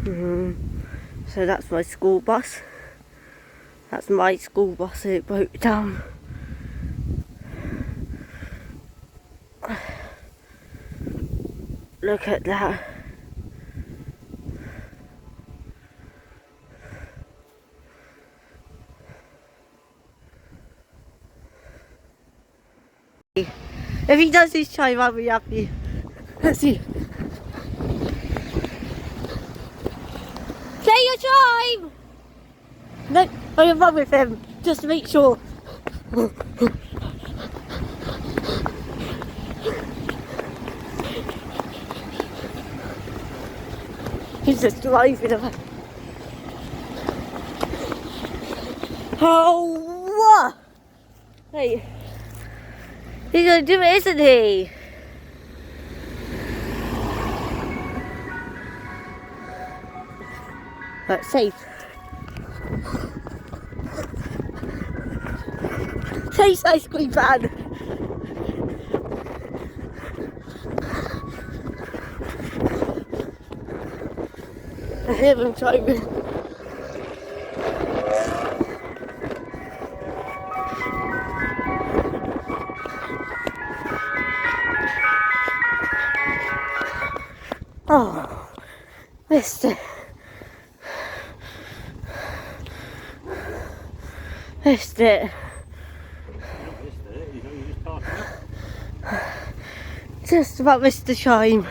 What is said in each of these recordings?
So that's my school bus. That's my school bus, it broke down. Look at that. If he does his chime, I'll be happy. Let's see. Play your chime! No, I'm gonna run with him, just to make sure. He's just driving away. Oh, what? Hey, he's gonna do it, isn't he? That's safe. Chase ice cream van. I hear him driving. Oh, missed it. Missed it. Just about missed the chime.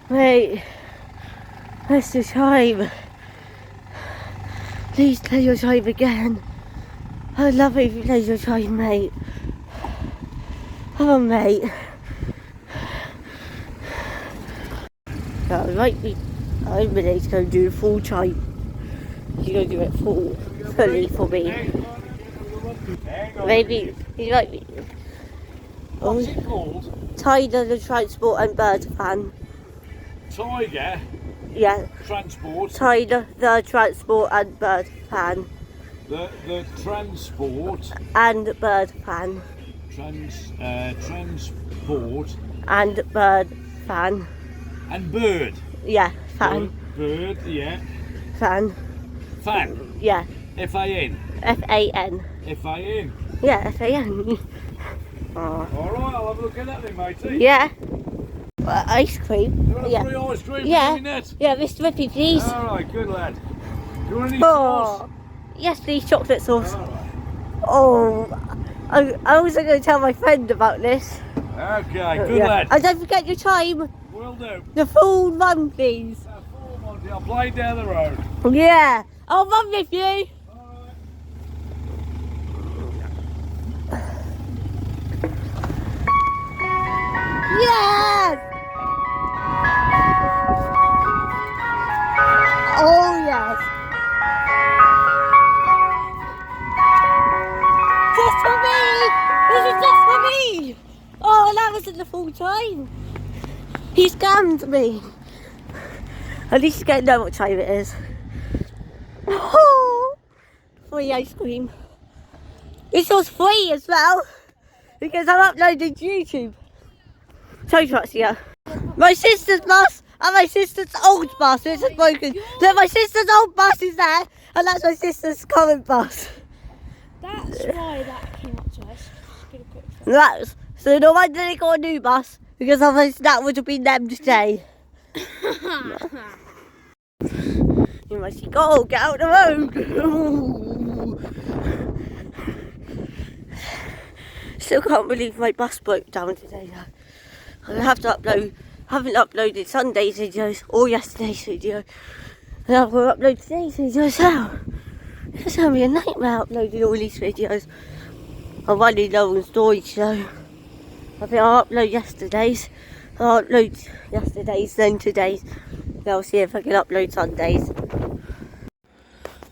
Mate, missed the chime. Please play your chime again. I'd love it if you played your chime, mate. Come on, mate. So, I'm ready to go do the full chime. You're going to do it fully for me. Maybe you might be. What's it called? Tiger the Transport and Bird Fan. Tiger? Yeah. Transport? Tiger the Transport and Bird Fan. The Transport And Bird Fan. Transport And Bird Fan. and Bird. Yeah, fan. Bird, yeah. Fan. Fan. Yeah. F-A-N. F-A-N. F-A-N. Yeah, F-A-N. Oh. Alright, I'll have a look at that then, matey. Yeah. Ice cream. You want a Yeah. free ice cream? Yeah. Net? Yeah, Mr. Rippy, please. Alright, good lad. Do you want any Oh. sauce? Yes, please, chocolate sauce. Alright. Oh, I was going to tell my friend about this. Okay, good lad. And don't forget your chime. Will do. The full run, please. Full Monty, I'll play down the road. Yeah, I'll run with you. Alright. Yes! Oh, yes. Just for me! This is just for me! Oh, that wasn't the full time. He scammed me. At least you don't know what time it is. Oh, free ice cream. This was free as well because I'm uploading to YouTube. So much, yeah. My sister's bus and my sister's old bus, which is broken. Look, my sister's old bus is there, and that's my sister's current bus. That's why that came up to us. That's so no wonder they got a new bus because otherwise that would have been them today. You must see, go get out the road. Still can't believe my bus broke down today though. I have to upload. Haven't uploaded Sunday's videos or yesterday's video. And I'm going to upload today's video as well. It's going to be a nightmare uploading all these videos. I'm running low on storage though. I think I'll upload yesterday's. I'll upload yesterday's, then today's. Then I'll see if I can upload Sundays.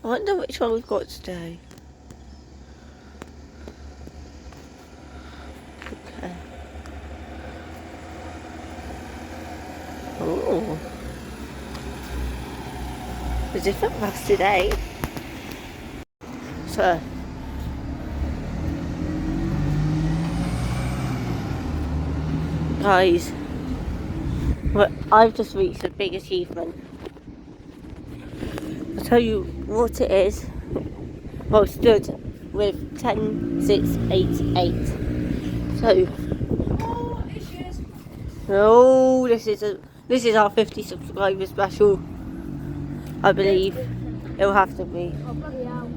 I wonder which one we've got today. Okay. Oh. A different bus today. So. Guys, But I've just reached a big achievement. I'll tell you what it is. Well, stood with 10, 6, 8, 8. So, Oh, it is. oh, this is our 50 subscriber special. I believe it'll have to be. Oh, bloody hell.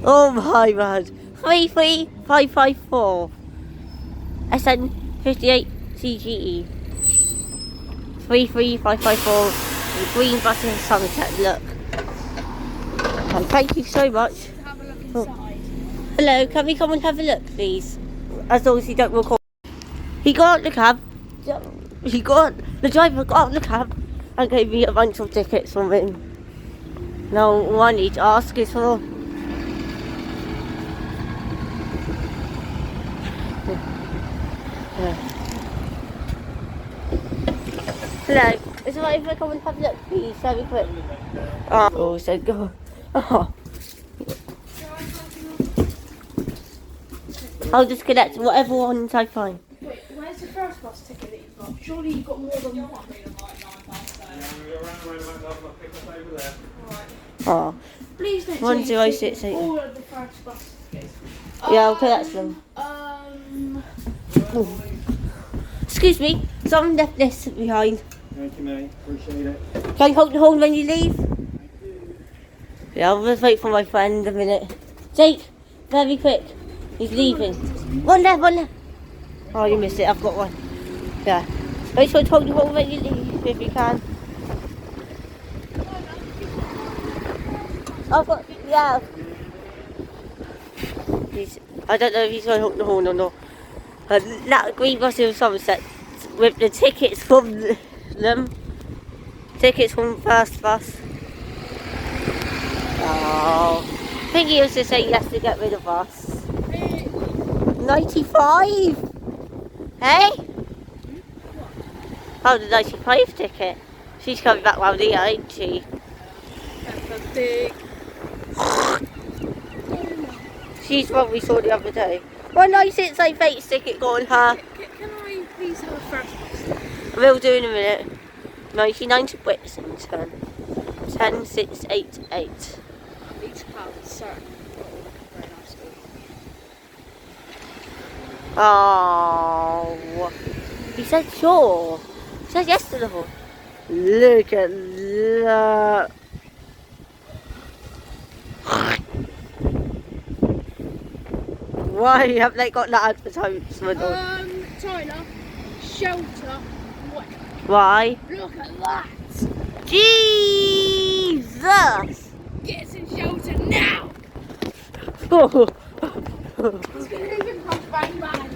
Oh my god. 33554. SN 58 CGE. 33554. The green button sunset look. And thank you so much. Have a look Oh. inside. Hello, can we come and have a look, please? As long as you don't record. He got out the cab. The driver got out the cab and gave me a bunch of tickets from him. Now, all I need to ask is for. Hello, is it right if I come and have a look, please? Very quick. Oh, so go. Oh. I'll just collect whatever ones I find. Wait, where's the first bus ticket that you've got? Surely you've got more than one. Oh. Please don't 1068. all of the first bus tickets. Yeah, I'll collect them. Oh. Excuse me, someone left this behind. Thank you, mate. Appreciate it. Can you hold the horn when you leave? Yeah, I'll just wait for my friend a minute. Jake, very quick. He's leaving. One left, one left. Oh, you missed it. I've got one. Yeah. Make sure to hold the horn when you leave if you can. I've got, yeah. I don't know if he's going to hold the horn or not. That green bus in Somerset with the tickets from them. Tickets from first bus. Oh. I think he was just saying yes to get rid of us. 95? Hey? Oh, the 95 ticket. She's coming back round here, ain't she? She's what we saw the other day. Well, no, since I face ticket got on her. Can I please have a first bus? We'll do in a minute. 99 to Whittington. 10688. Each card, sir. Very nice. Oh. He said sure. He said yes to the whole. Look at that. Why have they got that advertisement on? Tyler, shelter, what? Why? Look at that! Jesus! Get some shelter now! Oh, It's gonna even come bang bang.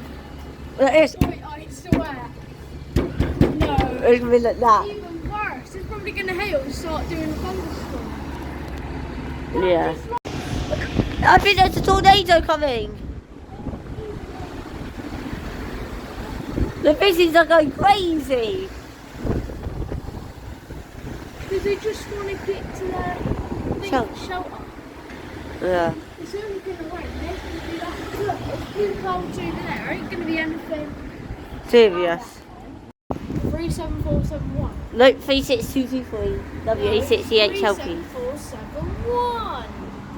it's I swear. No. gonna be like that. Even worse. It's probably gonna hail and start doing a thunderstorm. Yeah. I think there's a tornado coming. The fishes are going crazy. Because they just want to get to their shelter. Yeah. It's only going to rain. There's going to be that. Look, it's too cold to there. There ain't going to be anything. Serious. 37471. No, 36223. WA68 Chelsea. 37471.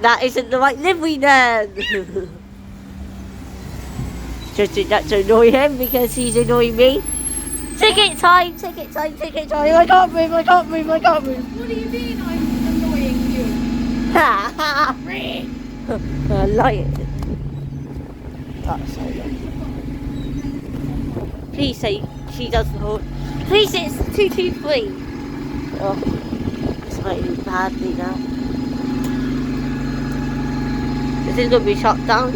That isn't the right livery then. Just did that to annoy him because he's annoying me. Ticket time, ticket time, ticket time. I can't move, I can't move, I can't move. What do you mean I'm annoying you? Ha ha. I like it. That's so good. Please say she does the whole. Please, it's 223. Oh, it's raining badly now. Is it going to be shut down?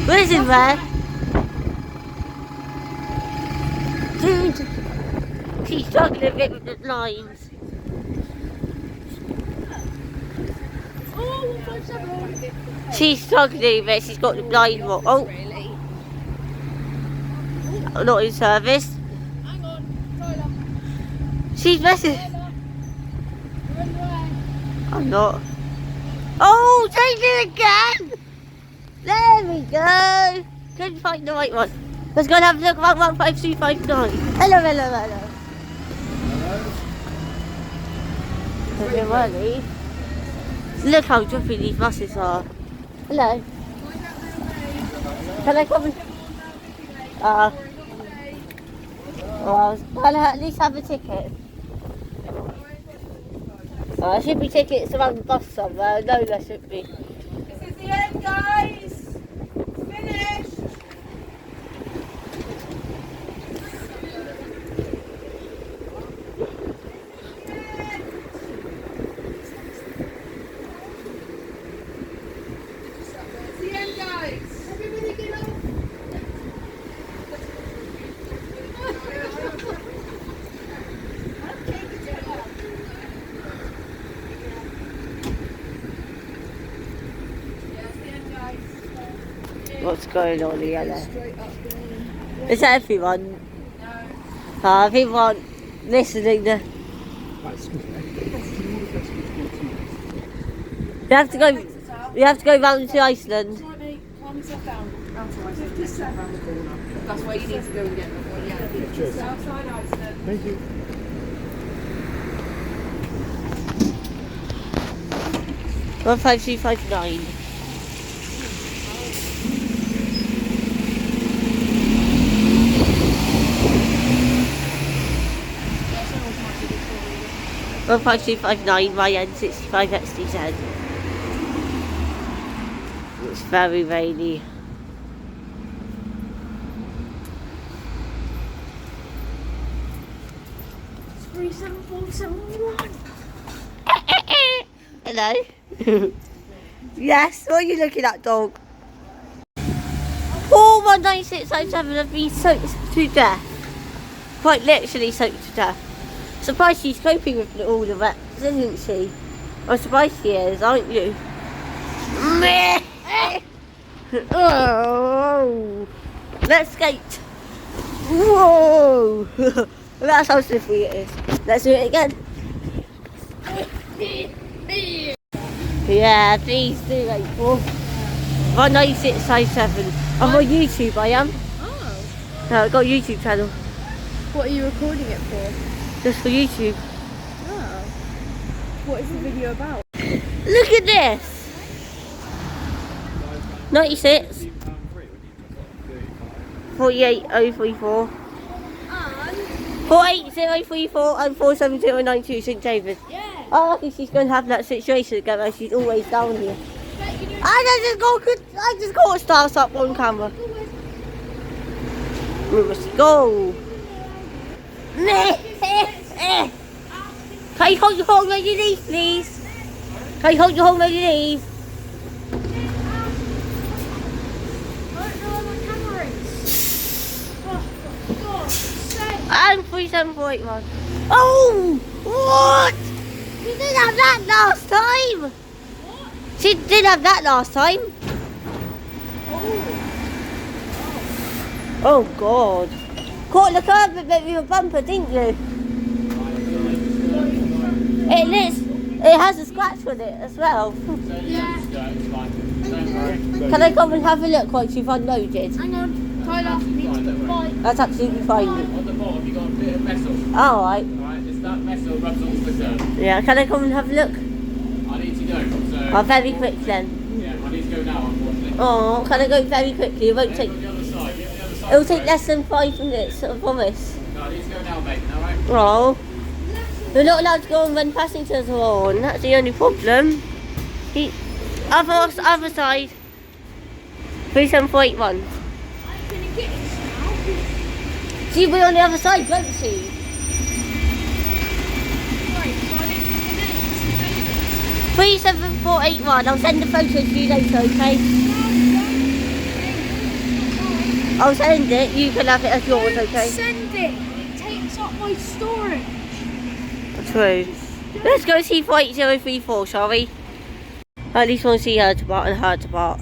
Where is it, man? Dude, she's struggling a bit with the lines. Oh, 157. She's struggling, but she's got the blind one. Oh, Really? not in service. Hang on, Tyler. She's messing. Tyler. You're in the way. I'm not. Oh, take it again! There we go! Couldn't find the right one. Let's go and have a look about 15259. Hello, hello, hello. Okay, Marley. Look how drippy these buses are. Hello. Can I come and... well, can I at least have a ticket? There should be tickets around the bus somewhere. No, there should be. This is the end, guys. It's finished. It's the end, guys. Everybody get up. What's going on here? Is that everyone? No. Everyone listening to... You have to go. You have to go round to Iceland. Calm yourself down. Round to Iceland. Round the corner. That's where you need to go and get them. Yeah. Cheers. Outside Iceland. Thank you. One 5259. One 5259. My N65 XD10. It's very rainy. It's 37471. Hello? Yes, what are you looking at, dog? Poor 19607 have been soaked to death. Quite literally soaked to death. Surprised she's coping with all the wet, isn't she? I'm surprised she is, aren't you? Oh, let's skate. Whoa! That's how slippery it is. Let's do it again. Yeah, please do, April. 19657. I'm on YouTube, I am. Oh. No, I've got a YouTube channel. What are you recording it for? Just for YouTube. Oh. What is the video about? Look at this! 96 48034 48034 and 47092 St David. Yeah. Oh, lucky she's going to have that situation again where she's always down here. I just got to start up on camera. We must go. Can you hold your horn when you leave, please? Can you hold your horn when you leave? I don't know where my camera is. Oh, for God's sake. And 37481. Oh! What? She didn't have that last time! What? She did have that last time. Oh. Oh God. Caught the curb with your bumper, didn't you? It has a scratch with it as well. Yeah. Can I come and have a look once you've unloaded? Hang on. Tyler, needs to buy. That's absolutely fine. On the bottom you got a bit of metal. Alright. Alright, it's that metal rubs off the curb. Yeah, can I come and have a look? I need to go, so... Oh, very quick then. Yeah, I need to go now, unfortunately. Oh, can I go very quickly? It won't take... On the other side, get the other side. It'll take less than 5 minutes, I promise. No, I need to go now, mate, alright? Oh. We're not allowed to go on when passengers are on. That's the only problem. Other side. 37481. I'm gonna get it now. She'll be on the other side, won't she? Right, so I didn't get the names. 37481. I'll send the photos to you later, okay? I'll send it. You can have it as yours, okay? Send it. It takes up my storage. True. Let's go see 48034, shall we? I at least want to see her to part and her to part.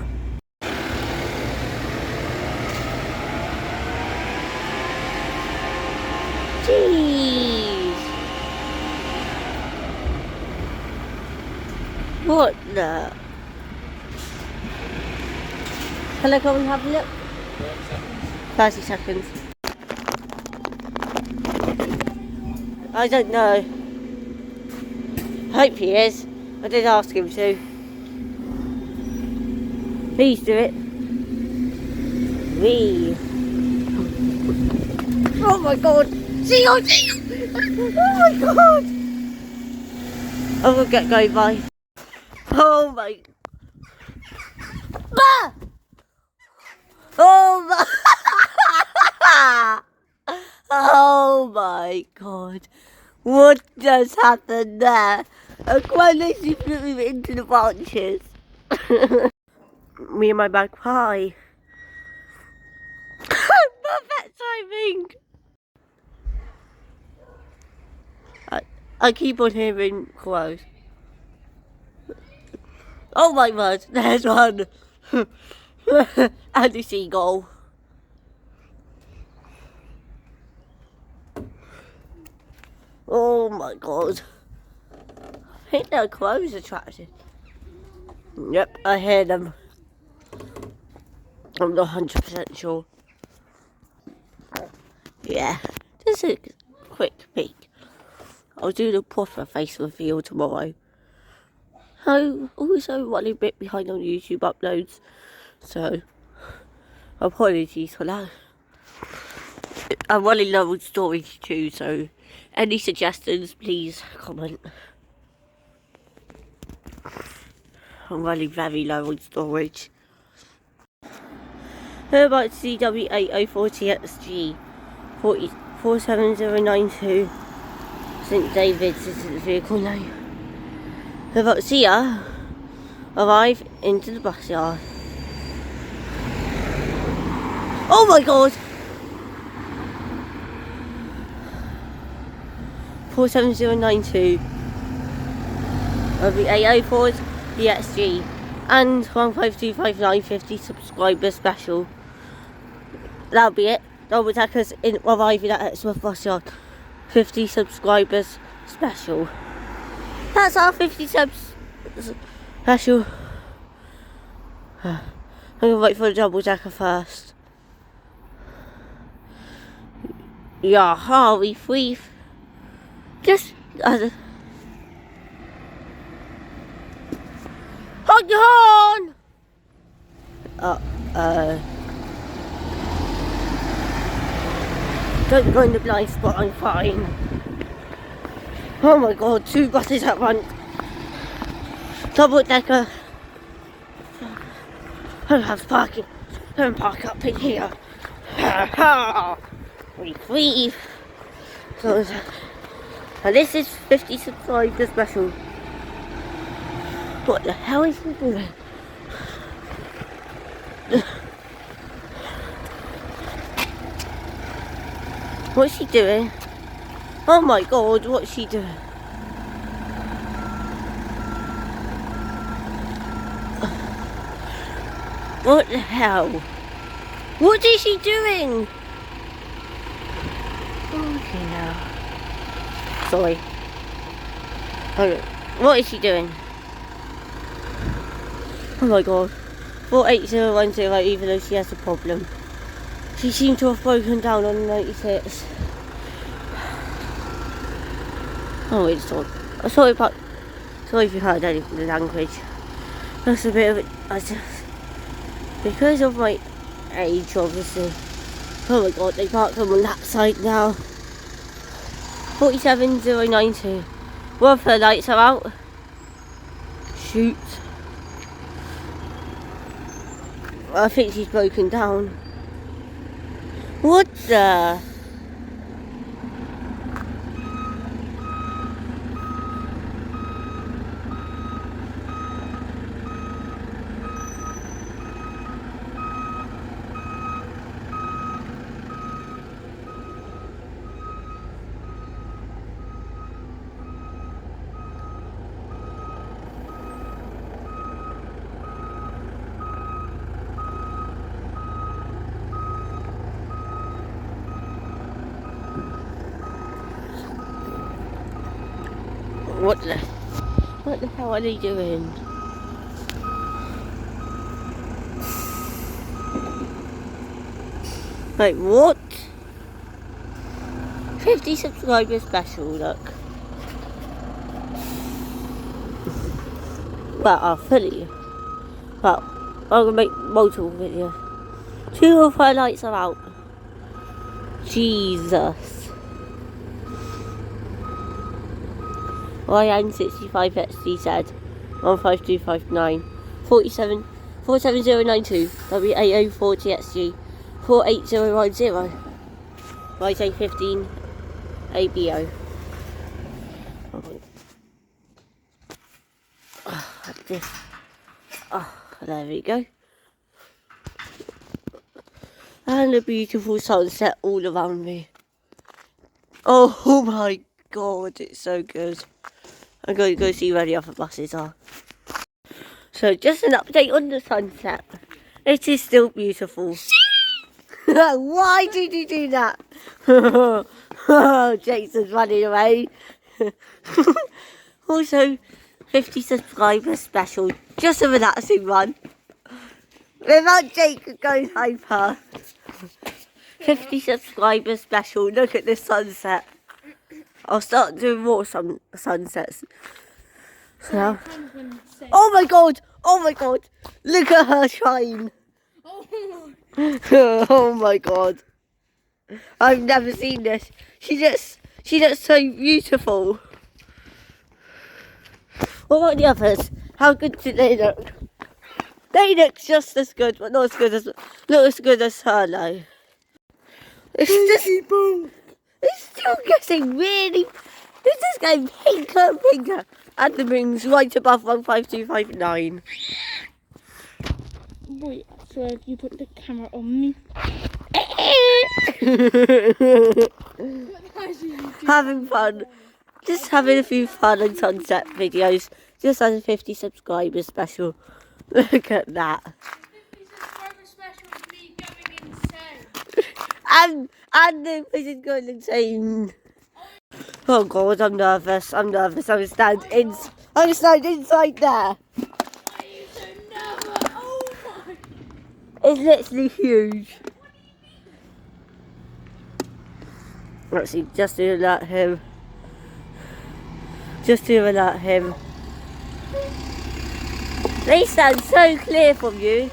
Jeez. What the? Can I come and have a look? 30 seconds. I don't know. I hope he is. I did ask him to. Please do it. Wee. Oh my god. See you. Oh my god. I will get going by. Oh my. Ah! Oh my. Oh my god. What just happened there? I quite literally flew him into the branches. Me and my magpie. Perfect timing. I keep on hearing crows. Oh my word, there's one. And a seagull. Oh my god. I think there are crows attracted. Yep, I hear them. I'm not 100% sure. Yeah, just a quick peek. I'll do the proper face reveal tomorrow. I'm also running a bit behind on YouTube uploads, so apologies for that. I'm running low on storage too, so any suggestions, please comment. I'm running very low on storage. How about CW8040XG 47092? St. David's is the vehicle name. How about Sia arrive into the bus yard? Oh my god! 47092 of the 804's the XG and 1525950 subscriber special. That'll be it. Double deckers in arriving at Exmouth bus yard. 50 subscribers special. That's our 50 subs special. I'm gonna wait for the double decker first. Yeah, hurry, free. Just hold your horn! Don't go in the blind spot, I'm fine. Oh my god, 2 buses at once. Double decker. I don't have parking. Don't park up in here. Free. So, and this is 50 subscribers special. What the hell is he doing? What's she doing? Oh my god, what's she doing? What the hell? What is she doing? Okay now. Sorry. Okay. What is she doing? Oh my god. 48010, even though she has a problem. She seemed to have broken down on 96. Oh, it's not. Sorry if you heard any of the language. That's a bit of it. Because of my age, obviously. Oh my god, they parked them on that side now. 47092. What if the lights are out? Shoot. I think she's broken down. What the? What the hell are they doing? Wait, what? 50 subscriber special, look. Well, I'll fully. Well, I'm gonna make multiple videos. 2 of her lights are out. Jesus. YN65XD said 15259 47 47092 WA040XG 48010 YJ15 ABO. There we go. And a beautiful sunset all around me. Oh my god, it's so good. I'm going to go see where the other buses are. So just an update on the sunset. It is still beautiful. Why did you do that? Jason's running away. Also, 50 subscribers special. Just a relaxing one. Without Jake going hyper. 50 subscribers special. Look at this sunset. I'll start doing more sunsets. So. Oh my god! Oh my god! Look at her shine! Oh my god! I've never seen this. She looks so beautiful. What about the others? How good do they look? They look just as good, but not as good as her though. It's still getting really. It's just getting pinker and pinker. And the moon's right above 15259. Wait, I swear you put the camera on me. Having fun. Just having a few fun and sunset videos. Just as a 50 subscribers special. Look at that. 50 subscriber special is me going insane. And the vision going insane. Oh god, I'm nervous. I'm stand inside there. Why are you so nervous? Oh my. It's literally huge. Actually, just to alert him. They stand so clear from you.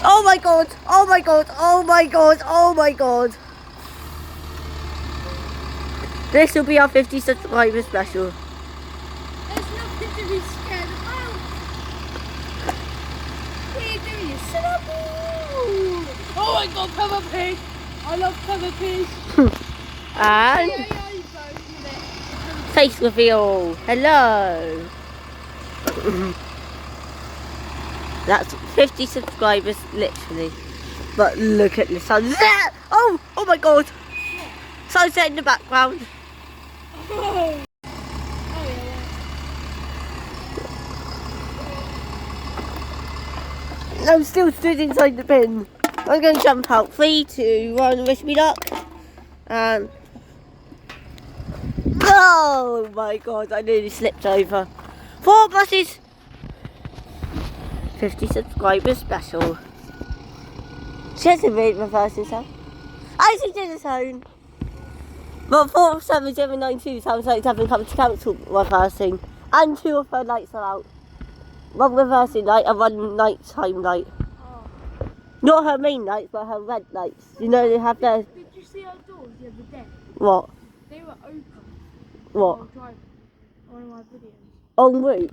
Oh my god, oh my god, oh my god, oh my god. This will be our 50 subscriber special. There's nothing to be scared about. What are you doing? You sit up. Oh my god, Peppa Pig. I love Peppa Pig. And face reveal. Hello. That's 50 subscribers, literally. But look at the sunset. Oh my god. Sunset in the background. Oh. I'm still stood inside the bin. I'm going to jump out. 3, 2, 1, wish me luck. And oh my god, I nearly slipped over. 4 buses. 50 subscribers special. She hasn't really reversed herself. I she did its own. But 47092 sounds like it's having come to cancel reversing. And 2 of her lights are out. 1 reversing light and 1 nighttime light. Oh. Not her main lights, but her red lights. You know they have their... Did you see our doors the other day? What? They were open. What? While driving. One of my videos. En route?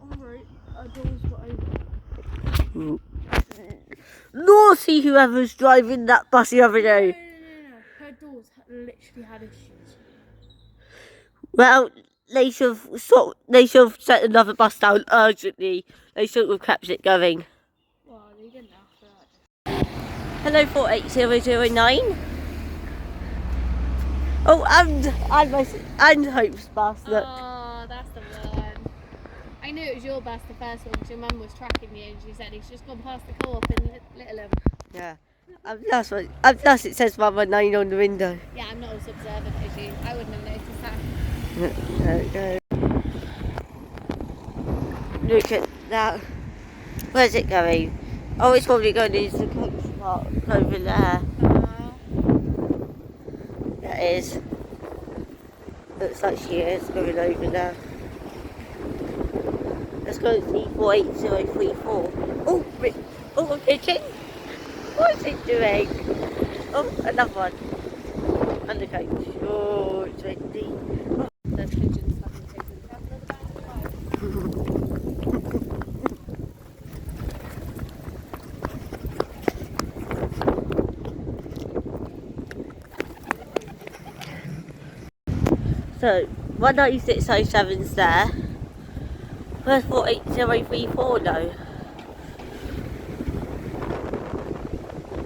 En route, our doors were open. Naughty whoever's driving that bus the other day. No. Her doors literally had issues. Well, they should have set another bus down urgently. They should have kept it going. Well, they didn't after that. Hello 48009. Oh, and Hope's bus, look. Oh, that's the one. I knew it was your bus, the first one, because your mum was tracking you and she said he's just gone past the co-op in Littleham. Yeah. Plus it says 119 on the window. Yeah, I'm not as observant as you. I wouldn't have noticed that. There we go. Look at that. Where's it going? Oh, it's probably going into the coach park over there. that is. Looks like she is going over there. Let's go and see 48034. Oh, a pigeon. What is it doing? Oh, another one. And the coach. Oh, it's windy. There's pigeons having taken the travel of the back of the So, 19607's there. Where's 48034 though?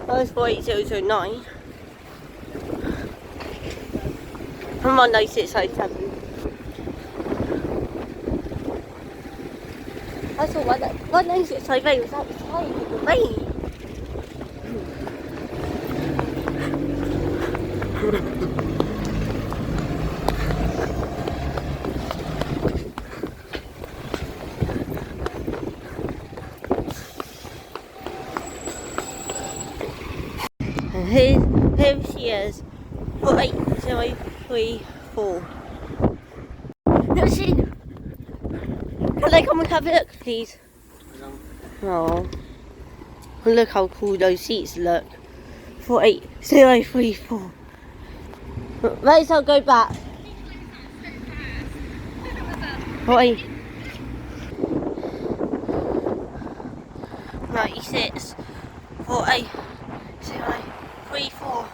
Where's 48009? From 19607. I saw 19608 was outside in the rain. And here she is, 48034. Look, she. Can I come and have a look, please? Oh, look how cool those seats look. 48034. Might as well go back. What? 96 48034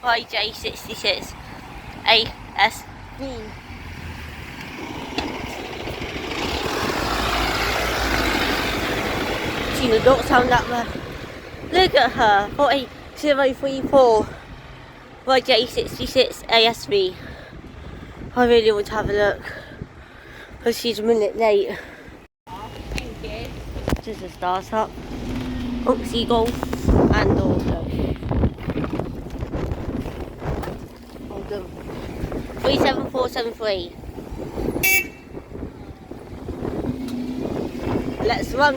YJ66 ASV. She does not sound that bad. Look at her. 48034 YJ66 ASV. I really want to have a look. Because she's a minute late. Thank you. Just a start-up. Oh, seagull. And also. Hold on. 37473. Let's run.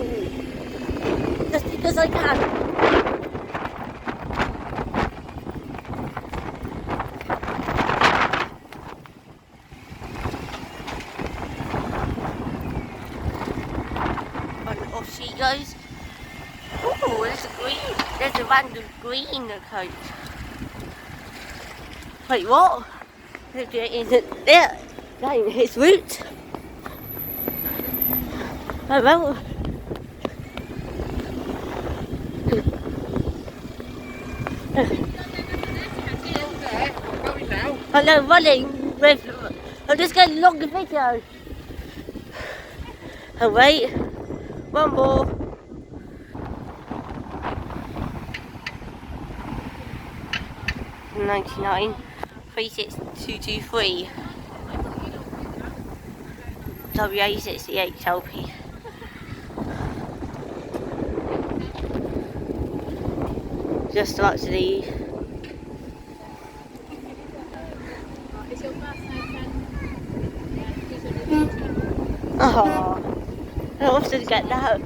Just because I can. And off she goes. Oh, there's a green. There's a random green coat. Wait, what? Is it there? That ain't his route. Oh well. I'm now running with. I'm just getting a longer video. Oh wait, one more. $99 36223 WA68 LP. Just about to leave. It's your first night, Oh, I often get that.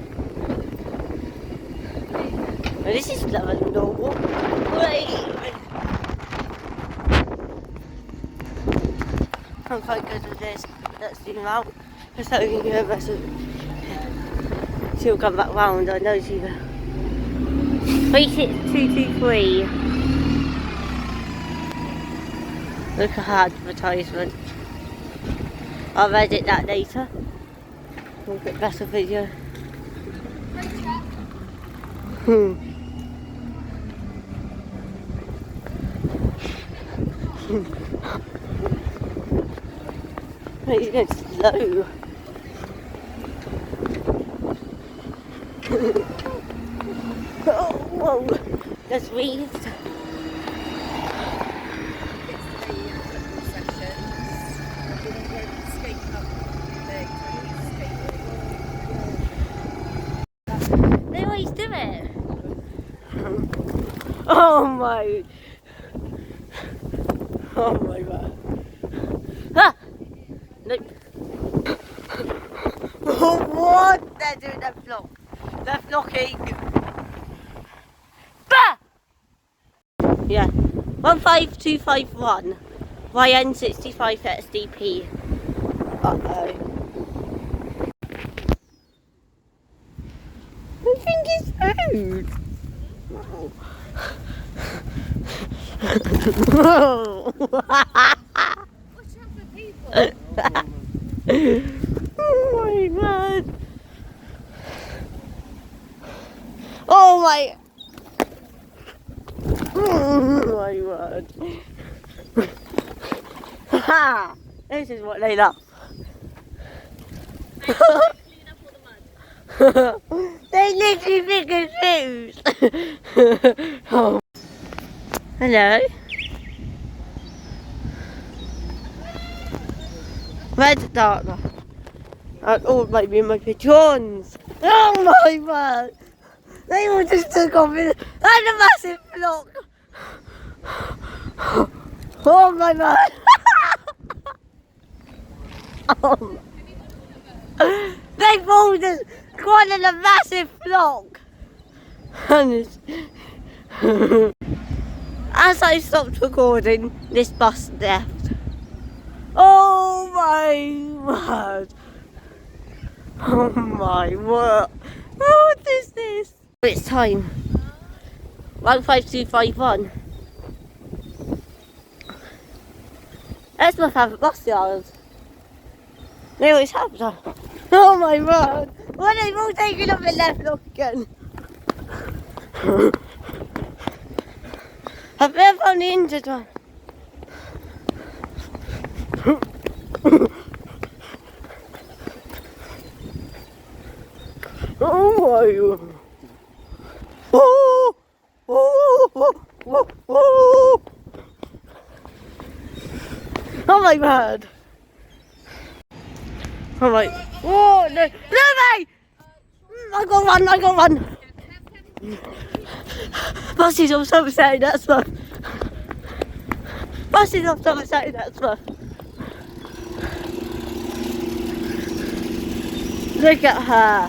Well, this is not normal. Wait. I'm quite good with this. Let's zoom out. Just so you can hear the rest of it. She'll come back round, I know she will. 36223. Look at her advertisement. I'll edit that later. We'll get better video. He's going slow. Oh, whoa. Just breathed. They always do it. Oh my. Oh my god. Ah! Nope. What? They're doing that vlog. They're vlogging. Bah! Yeah. 15251. YN65 XDP. Uh-oh. I think it's food. Watch out for people. Oh my god. Oh my. Oh my word. Ha! This is what they love. Clean up all the mud. They literally think it's food. Oh. Hello. Red darker. And all might be my pigeons. Oh my word. They all just took off in a massive flock. Oh my word. Oh. They've all just gone in a massive flock. And as I stopped recording, this bus left. Oh my word. Oh my word. Oh, what is this? It's time. 15251. Exmouth have a bus yard. They always have that. Oh my word. Why are they all taking up the left look again? Have you ever found the injured one? Oh my god. Oh, oh, oh, oh, oh. Oh my god. Oh my. Oh no. No way! I got one. Buses on Somerset, that's one. Buses on Somerset, that's one. Look at her.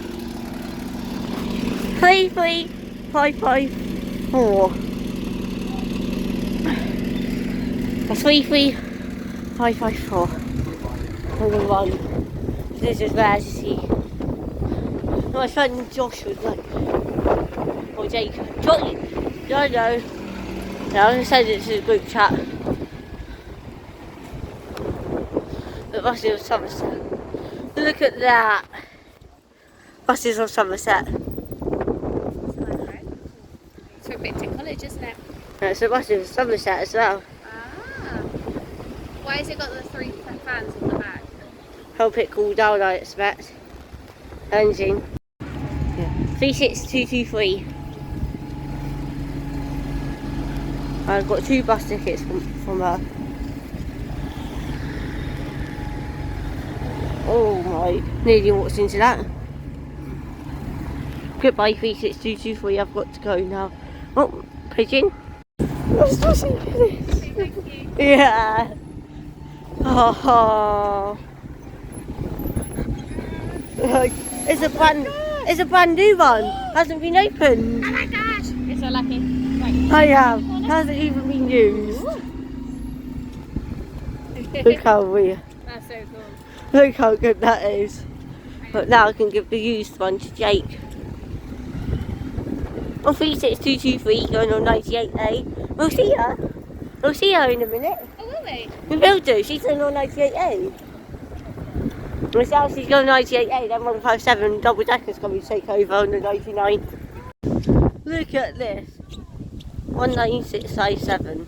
33554. 33554. Number one. This is where to see. My friend Josh was like, or Jake. Josh, no. No, I'm going to send it to the group chat. The buses of Somerset. Look at that. Buses of Somerset. It's for Bicton College, isn't it? No, it's the buses of Somerset as well. Ah. Why has it got the 3 fans on the back? Help it cool down, I expect. Engine. Yeah. 36223. I've got 2 bus tickets from her. Oh my, nearly walked into that. Goodbye 36223, I've got to go now. Oh, pigeon. I'm still seeing this. Thank you. Yeah. Oh. Like, it's a brand new one. Hasn't been opened. Oh my gosh! It's so lucky. Right. I have. Hasn't even been used. Look how weird. That's so cool. Look how good that is. But now I can give the used one to Jake. On 36223 going on 98A. We'll see her. We'll see her in a minute. Oh, will we? We will do. She's going on 98A. And now she's going on 98A. Then 157 double decker's going to take over on the 99. Look at this. 19657.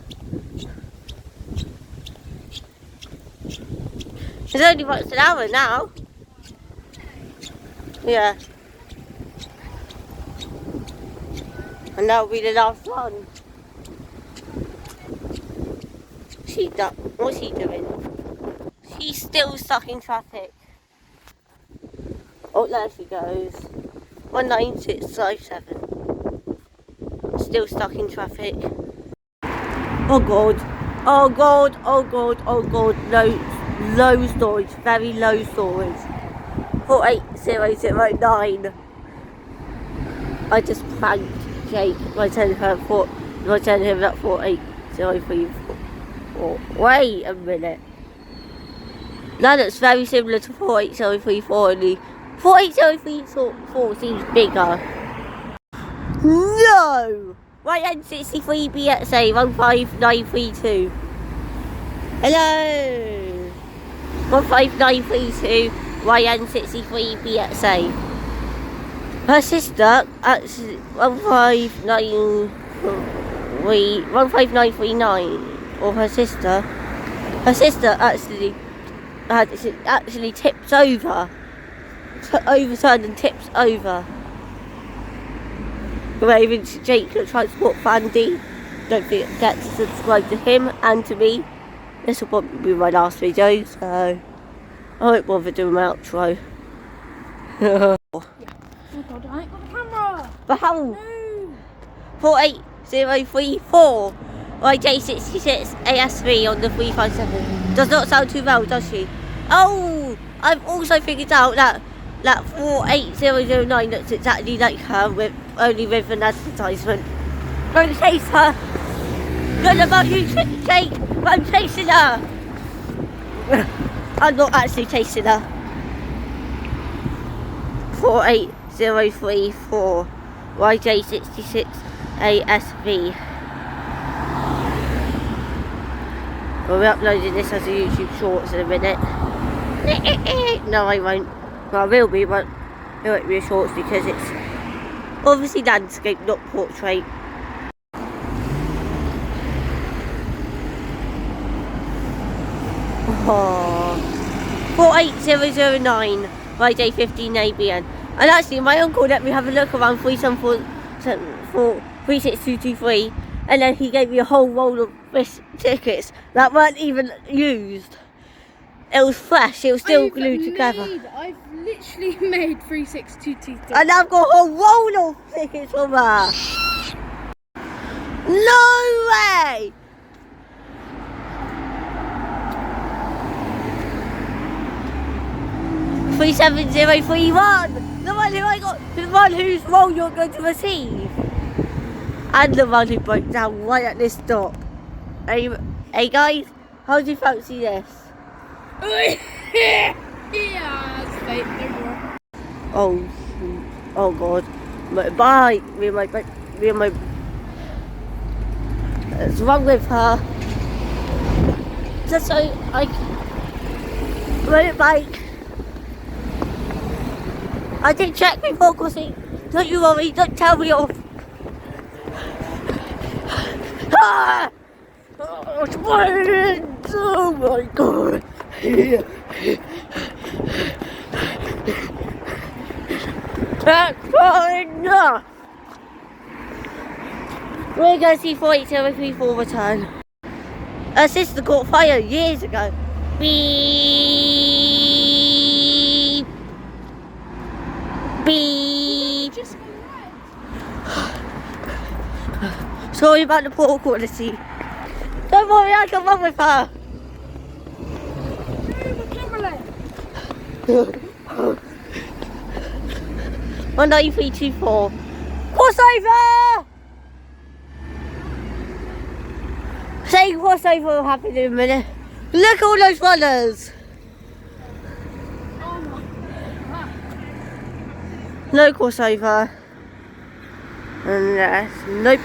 It's only once an hour now. Yeah. And that'll be the last one. What's she doing? She's still stuck in traffic. Oh, there she goes. 19657. Still stuck in traffic. Oh god. Oh god. Oh god. Oh god. Low storage. Very low storage. 48009. I just pranked Jake by telling him that 48009 48034. Wait a minute. That looks very similar to 48034, only 48034 seems bigger. No! YN63BXA 15932. Hello! 15932 YN63BXA. Her sister actually 15939, or her sister actually tips over, overturned and tips over. Raven Jake Transport Fandy. Don't forget to subscribe to him and to me. This will probably be my last video, so I won't bother doing my outro. Oh god, I ain't got the camera! But how? No! 48034 YJ66 AS3 on the 357. Does not sound too well, does she? Oh! I've also figured out that 48009 looks exactly like her, only with an advertisement. Don't chase her! Not about you, Jake! I'm chasing her! I'm not actually chasing her. 48034 YJ66 ASV. We'll be uploading this as a YouTube Shorts in a minute. No, I won't. Well, I will be, but it won't be a Shorts because it's obviously landscape, not portrait. Oh. 48009 YJ15ABN. And actually, my uncle let me have a look around 36223, and then he gave me a whole roll of fish tickets that weren't even used. It was fresh, it was still glued together. I've literally made 3622. And I've got a whole roll of tickets from her. No way! $37031. The one who I got, the one whose roll you're going to receive. And the one who broke down right at this stop. Hey guys, how do you fancy this? Yeah, it's fake, no more. Oh god. My bike, me and my what's wrong with her? Just so I rode a bike. I did check before, Gussie. Don't you worry, don't tell me off. Ah! Oh, it's raining! Oh my god! That's not enough! We're going to see 48034 return. Her sister caught fire years ago. Beep! Beep! Just go right. Sorry about the poor quality. Don't worry, I can run with her. No, the camera left. 19324. Crossover! Say crossover will happen in a minute. Look at all those runners. Oh my god. No crossover. Unless, nope.